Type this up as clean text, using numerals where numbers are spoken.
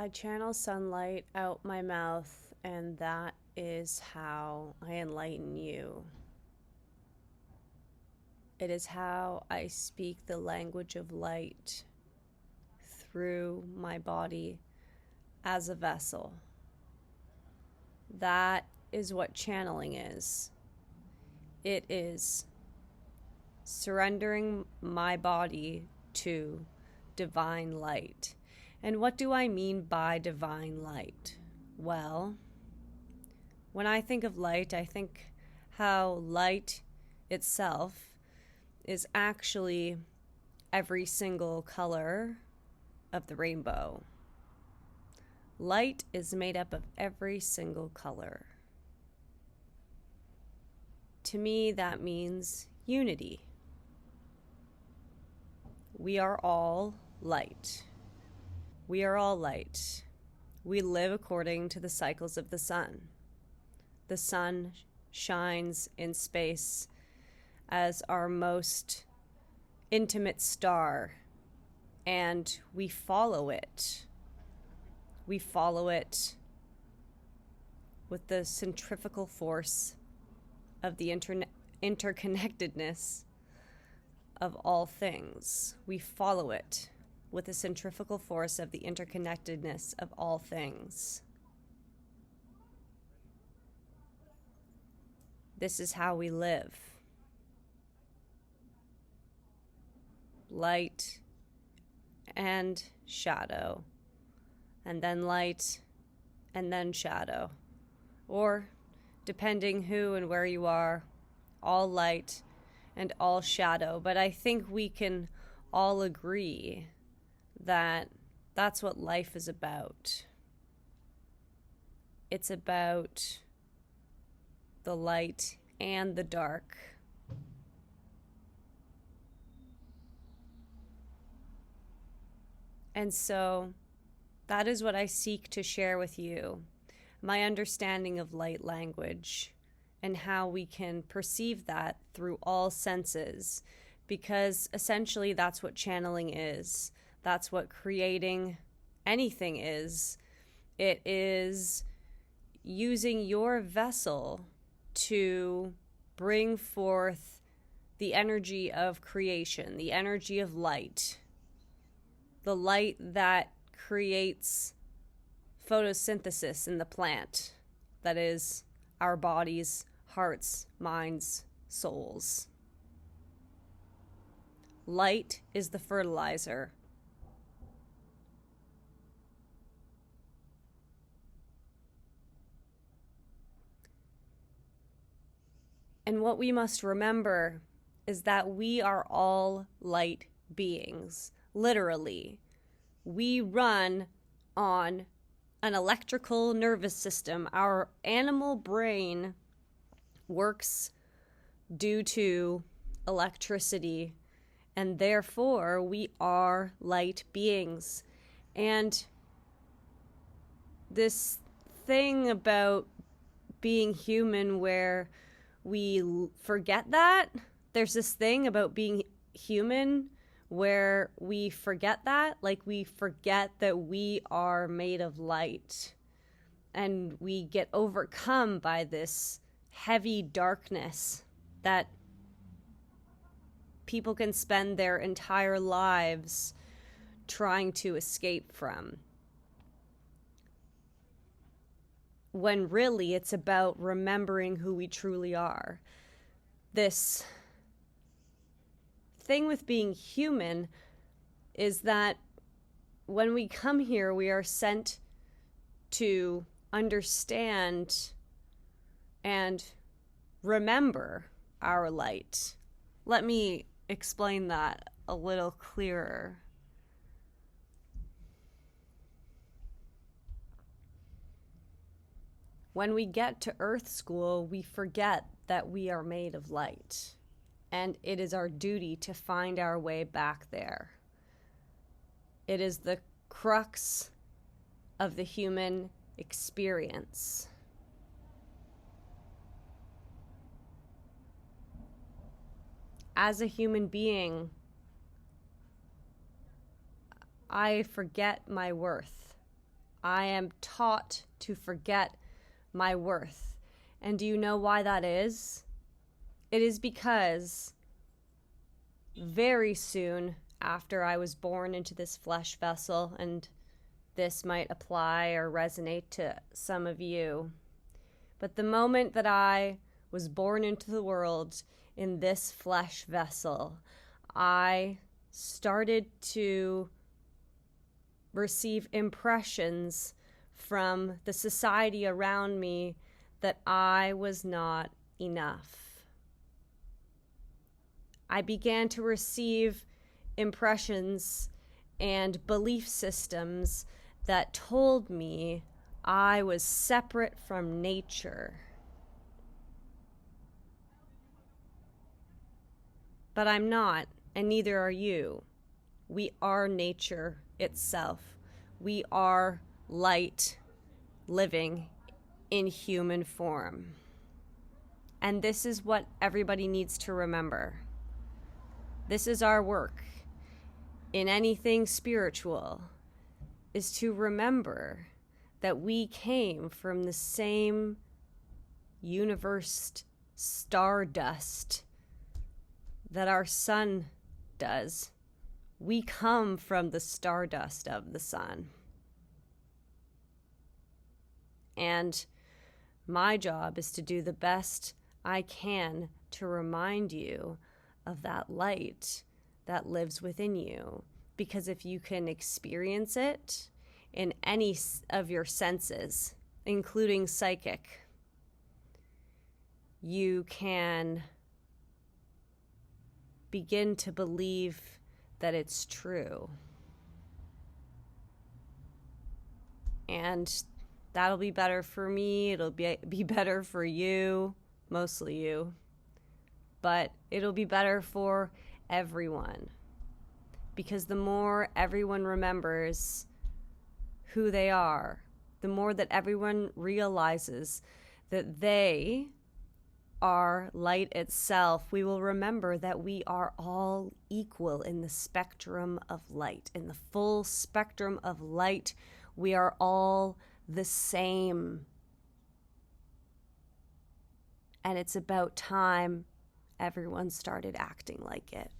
I channel sunlight out my mouth, and that is how I enlighten you. It is how I speak the language of light through my body as a vessel. That is what channeling is. It is surrendering my body to divine light. And what do I mean by divine light? Well, when I think of light, I think how light itself is actually every single color of the rainbow. Light is made up of every single color. To me, that means unity. We are all light. We are all light. We live according to the cycles of the sun. The sun shines in space as our most intimate star, and we follow it. We follow it with the centrifugal force of the interconnectedness of all things. We follow it with the centrifugal force of the interconnectedness of all things. This is how we live. Light and shadow, and then light and then shadow. Or, depending who and where you are, all light and all shadow. But I think we can all agree that that's what life is about. It's about the light and the dark. And so that is what I seek to share with you, my understanding of light language and how we can perceive that through all senses, because essentially that's what channeling is. That's what creating anything is. It is using your vessel to bring forth the energy of creation, the energy of light, the light that creates photosynthesis in the plant, that is our bodies, hearts, minds, souls. Light is the fertilizer. And what we must remember is that we are all light beings. Literally, we run on an electrical nervous system. Our animal brain works due to electricity, and therefore we are light beings. And this thing about being human where we forget that, there's this thing about being human where we forget that, like we forget that we are made of light, and we get overcome by this heavy darkness that people can spend their entire lives trying to escape from, when really it's about remembering who we truly are. This thing with being human is that when we come here, we are sent to understand and remember our light. Let me explain that a little clearer. When we get to Earth School, we forget that we are made of light, and it is our duty to find our way back there. It is the crux of the human experience. As a human being, I forget my worth. I am taught to forget my worth. And do you know why that is? It is because very soon after I was born into this flesh vessel, and this might apply or resonate to some of you, but the moment that I was born into the world in this flesh vessel, I started to receive impressions from the society around me that I was not enough. I began to receive impressions and belief systems that told me I was separate from nature. But I'm not, and neither are you. We are nature itself. We are light living in human form. And this is what everybody needs to remember. This is our work in anything spiritual, is to remember that we came from the same universe stardust that our sun does. We come from the stardust of the sun. And my job is to do the best I can to remind you of that light that lives within you. Because if you can experience it in any of your senses, including psychic, you can begin to believe that it's true. And that'll be better for me. It'll be better for you, mostly you. But it'll be better for everyone. Because the more everyone remembers who they are, the more that everyone realizes that they are light itself, we will remember that we are all equal in the spectrum of light. In the full spectrum of light, we are all the same. And it's about time everyone started acting like it.